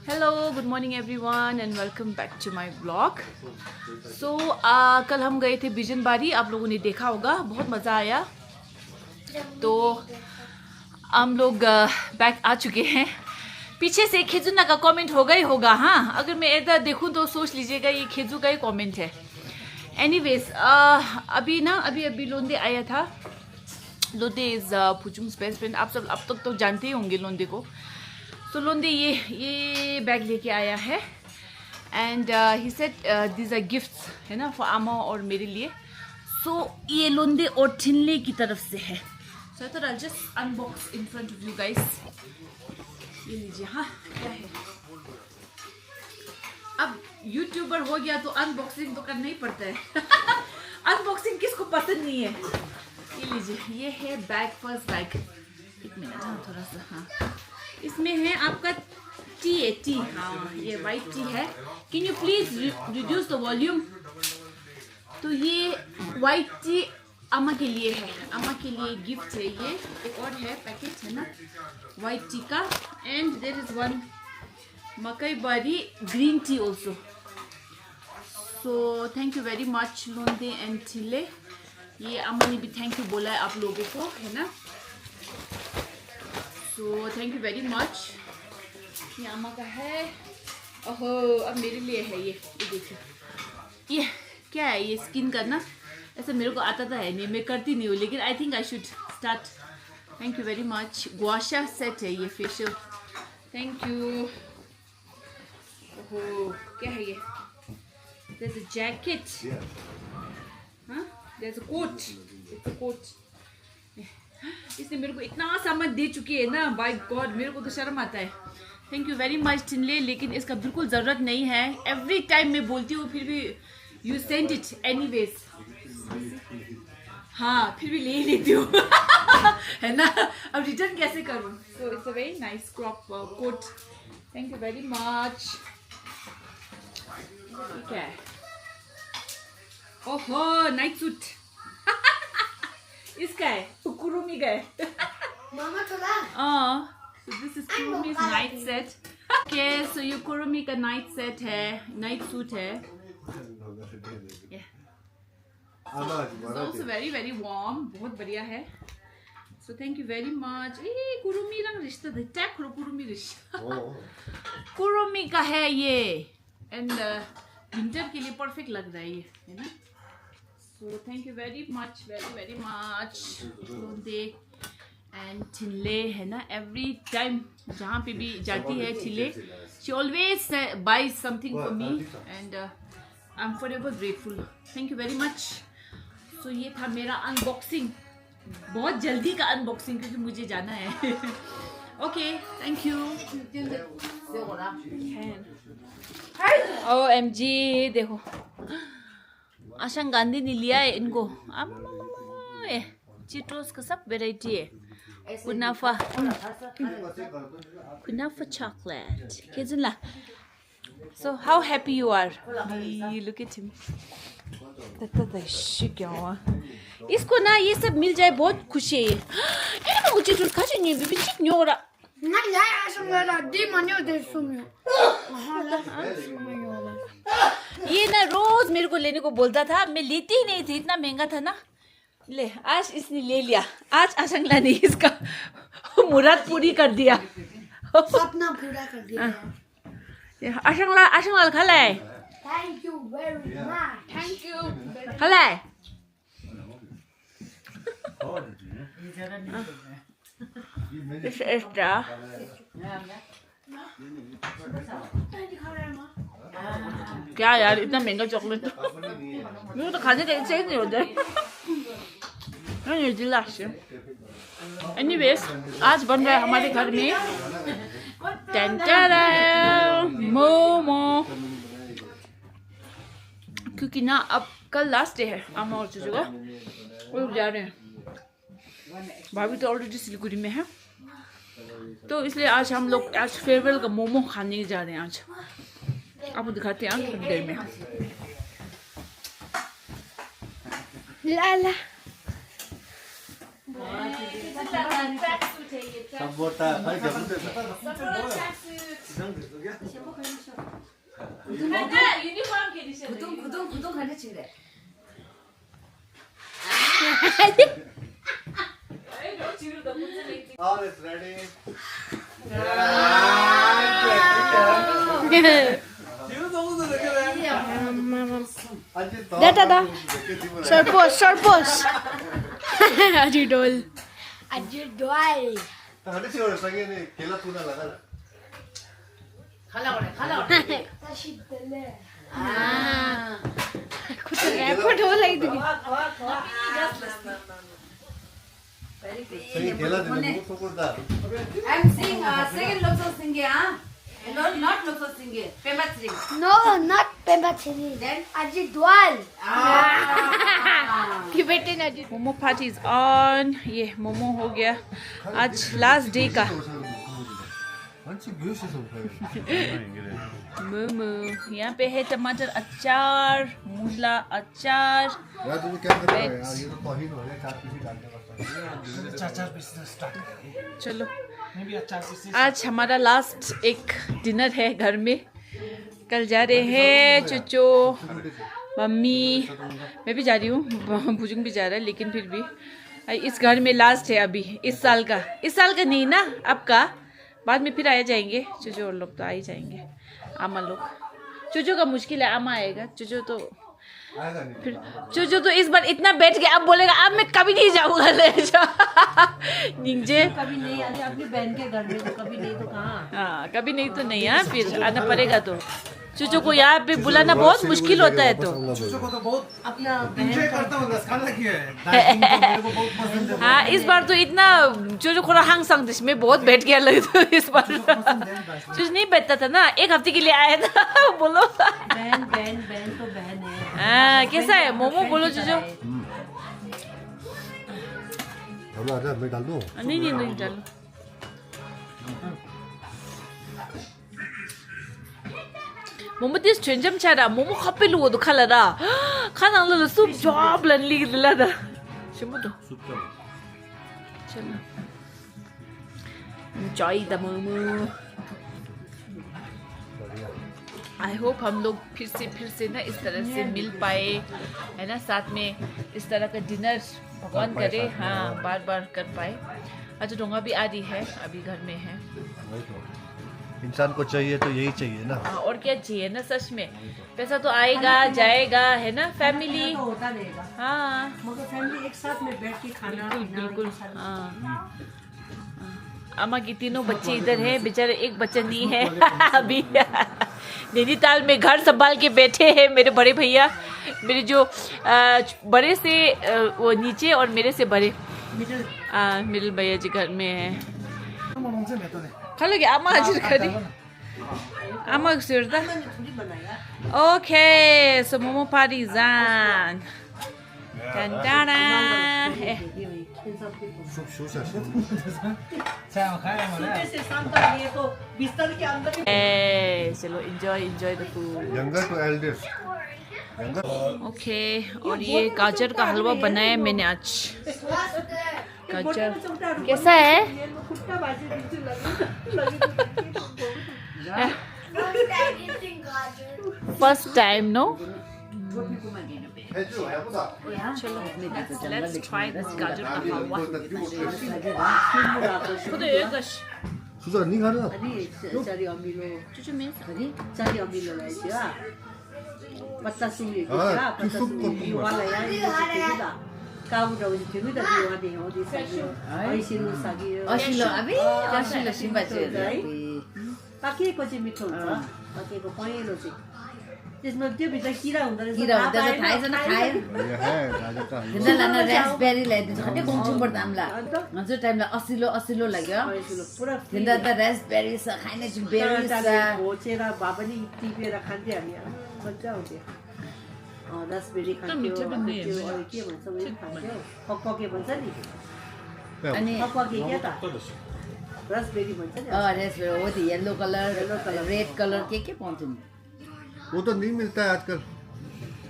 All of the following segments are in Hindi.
Hello good morning everyone and welcome back to my blog. So कल हम गए थे बिजनबारी, आप लोगों ने देखा होगा, बहुत मज़ा आया। तो हम लोग बैक आ चुके हैं। पीछे से खेजुना का कमेंट होगा ही होगा। हाँ, अगर मैं इधर देखूं तो सोच लीजिएगा ये खेजू का ही कमेंट है। एनीवेज अभी लोंदे आया था। लोंदे इज पुचुंग्स बेस्ट फ्रेंड। आप सब अब तक तो जानते ही होंगे लोंदे को। तो लोंदे ये बैग लेके आया है and he said these are gifts, है ना, फॉर आमा और मेरे लिए। सो ये लोंदे और थिनले की तरफ से है। So I I just unbox in front of you guys. ये लीजिए। हाँ, क्या है, अब यूट्यूबर हो गया तो अनबॉक्सिंग तो करना ही पड़ता है। अनबॉक्सिंग किसको पसंद नहीं है। ये लीजिए, ये है बैग, फर्स्ट बैग। एक मिनट, हाँ थोड़ा सा, हाँ इसमें है आपका टी। हाँ, ये वाइट टी है। Can you please reduce the volume. तो ये वाइट टी अम्मा के लिए है, अम्मा के लिए गिफ्ट है। ये एक और है पैकेट, है ना, वाइट टी का। And there is one Makaibari green tea also. So thank you very much Londe and Thinley. ये अम्मा ने भी थैंक यू बोला है आप लोगों को, है ना। सो थैंक यू वेरी मच। ये अम्मा का है। ओहो, अब मेरे लिए है ये देखिए। ये क्या है, ये स्किन करना, ऐसा मेरे को आता था है नहीं, मैं करती नहीं हूँ, लेकिन I think I should start. Thank you very much. Gua sha set है ये फेशियल। Thank you. ओहो, क्या है ये, there's a jacket, हाँ, there's a coat, it's a coat। इसने मेरे को इतना सामान दे चुकी है ना, बाय गॉड, मेरे को तो शर्म आता है। Thank you very much Thinley, लेकिन इसका बिल्कुल ज़रूरत नहीं है। एवरी टाइम मैं बोलती हूँ, फिर भी यू सेंड इट एनीवेज। हाँ, फिर भी ले ही लेती हूँ। है ना, अब रिटर्न कैसे करूँ। So it's a very nice crop coat. Thank you very much. क्या है, ओहो, नाइट सूट। इसका है, कुरुमी का है। मामा थोड़ा। So this is Kurumi's night set. Okay, so ये कुरुमी का नाइट सेट है, नाइट सूट है। Yeah. It's also very very warm, बहुत बढ़िया है। So thank you very much. ये कुरुमी रंग रिश्ता है, टैग करो कुरुमी रिश्ता। कुरुमी का है ये, एंड विंटर के लिए परफेक्ट लग रहा है ये, है ना। So thank you very much, very much Londe and Thinley, है ना। एवरी टाइम जहाँ पे भी जाती है Thinley, she always buys something for me and I'm forever grateful. Thank you very much. So ये था मेरा अनबॉक्सिंग, बहुत जल्दी का अनबॉक्सिंग, क्योंकि मुझे जाना है। Okay, thank you. OMG, देखो आशंग गांधी ने लिया है इनको। चिटोस का सब वेराइटी है। कुनाफा chocolate। किजनला, so how happy you are। Look at him। इसको ना ये सब मिल जाए बहुत खुशी है। ये चिटोस खा चाहिए बिबी चिक न्योरा। नहीं यार, असंगरा दी मन्यो दे सुमियो। ये ना रोज मेरे को लेने को बोलता था, मैं लेती ही नहीं थी, इतना महंगा था ना। ले, आज इसने ले लिया। आज आशंगला ने इसका मुराद पूरी कर दिया, सपना पूरा कर दिया। आशंगला खा ले। Thank you very much. Thank you, खा ले। This is extra। क्या यार, इतना महंगा चॉकलेट मेरे को तो खाने का इच्छा ही नहीं होता है। एनीवेज, आज बन रहा है हमारे घर में मोमो, क्योंकि ना अब कल लास्ट डे है अम्मा और चूचू का, वो लोग जा रहे हैं। भाभी तो ऑलरेडी सिलीगुड़ी में है, तो इसलिए आज हम लोग आज फेयरवेल का मोमो खाने जा रहे हैं। आज आपको दिखाते हैं थोड़ी देर में। लाला Sabota, 구동 가르치래. All is ready. दादा सरपोस अजी डोल हटे से और संगे ने खेला तूना लगा ना खुद रैपट हो लगी थी संगे खेला दिन वो तो करता I'm sing second Lokso Singhe, huh? No, not Lokso Singhe. Pemba Singh. No not Pemba Chhiri अजी डोल तिब्बतन अजी मोमो पार्टी इज ऑन. ये मोमो हो गया आज लास्ट डे का. अच्छी व्यूज से सब मोमो यहाँ पे है टमाटर अचार, मूला अचार. यार तुम क्या कर रहा है यार ये तो तौहीन हो गया 4 पीस डालने का चार पीस स्टार्ट चलो आज हमारा लास्ट एक डिनर है घर में. कल जा रहे हैं चुचो, मम्मी, मैं भी जा रही हूँ, भुजुंग भी जा रहा है, लेकिन फिर भी इस घर में लास्ट है अभी इस साल का नहीं ना, अब का. बाद में फिर आ जाएंगे चुचो और लोग तो आ ही जाएंगे. आमा लोग, चुचो का मुश्किल है, आमा आएगा. चुचो तो फिर चुचो तो इस बार इतना बैठ गया, अब बोलेगा अब मैं कभी नहीं जाऊंगा. ले निंजे कभी नहीं आते अपनी बहन के घर में, तो कभी नहीं तो कहाँ. हाँ कभी नहीं तो नहीं. हाँ फिर आना पड़ेगा. तो चुचो को यहाँ पे बुलाना बहुत मुश्किल होता है. तो चुचो को तो बहुत अपना एंजॉय करता हूँ, खाना किया है. डाइटिंग तो मेरे को बहुत पसंद है. हाँ इस बार तो इतना चुचो को हांग संग में बहुत बैठ गया लगे. तो इस बार चुचो नहीं बैठता था ना, एक हफ्ते के लिए आया था. बोलो बहन तो बहन है. हाँ कैसा है मोमो, बोलो चुचो. हम आ जा मैं डाल दूं नहीं डालो. मोमो दिस चेंजम चारा मोमो खपे लुओ तो खाला रा खाना लो सूप जॉब लन ली दिला दा शिमो तो चलो enjoy the momo. I hope हम लोग फिर से ना इस तरह से मिल पाए, है ना, साथ में इस तरह का डिनर भगवान करे. हाँ बार बार कर पाए. अच्छा डोंगा भी आ रही है, अभी घर में है. इंसान को चाहिए तो यही चाहिए ना. हाँ, और क्या चाहिए ना, सच में. पैसा तो आएगा जाएगा, है ना, फैमिली. तो होता रहेगा, हाँ मगर फैमिली एक साथ में बैठ के खाना बिल्कुल. हाँ अम्मा की तीनों बच्चे इधर हैं, बेचारे एक बच्चा नहीं है अभी. नैनीताल में घर संभाल के बैठे हैं मेरे बड़े भैया, मेरे जो बड़े से वो नीचे और मेरे से बड़े मिडिल भैया जी घर में है. खालोगे आमा हजुर खरी आमा सुर्ता. Okay so momo party is on. चलो enjoy the food. Younger to eldest. Okay और ये गाजर का हलवा बनाया मैंने आज. गाजर कैसा है? First time no. चलो let's try this गाजर का हलवा. खुद एक सुजा नहीं खाना. चारी अमिलो चुचु में चारी अमिलो लाइदियो पत्ता सुमी हाँ, पत्ता सुमी वाला यार काबु रौजी थियो त दिवा दे हो दिस ऐसिलो सागी असिलो अबे असिलो सिम्बाचे पाकेको चाहिँ मिठो हुन्छ पाकेको पहेँलो चाहिँ त्यसमा त्यो भित्र किरा हुँदो रहेछ किरा हुँदो रहेछ थाहै छैन खायो ये है गाजर का हलवा. दिनला रास्पबेरी ल्याइदिन्छ खटे गुङचुङ पर्दा आम्ला हजुर टाइमला असिलो लाग्यो ऐसिलो पुरा दिनला त रास्पबेरी छ खाइने छु बेरी छ घोचेर भए पनि टिपेर खान्थ्यो हामी मजा आउँथ्यो रास्पबेरी खान्थ्यो त्यो अरू के भन्छ उयो खान्थ्यो पक्के भन्छ नि अनि पक्के के त रास्पबेरी भन्छ नि रास्पबेरी हो त्यो येलो कलर रेड कलर के पाउँछ नि. वो तो नहीं मिलता है आजकल.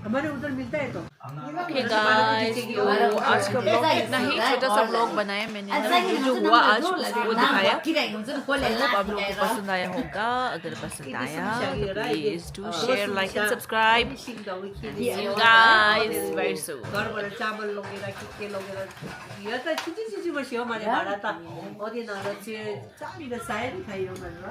हमारे उधर मिलता है तो Okay guys, तो आज का ब्लॉग इतना ही छोटा सा ब्लॉग बनाया मैंने जो हुआ आज उसको दिखाया। आप लोगों को पसंद आया होगा, अगर पसंद आया please do share like and subscribe. See you guys very soon। घरबाट चामल लगेर के लगेर यो त चिची बस्यो मैले भाडा त अति नर चाहिँ चाबी त सायद खाइयो भनेर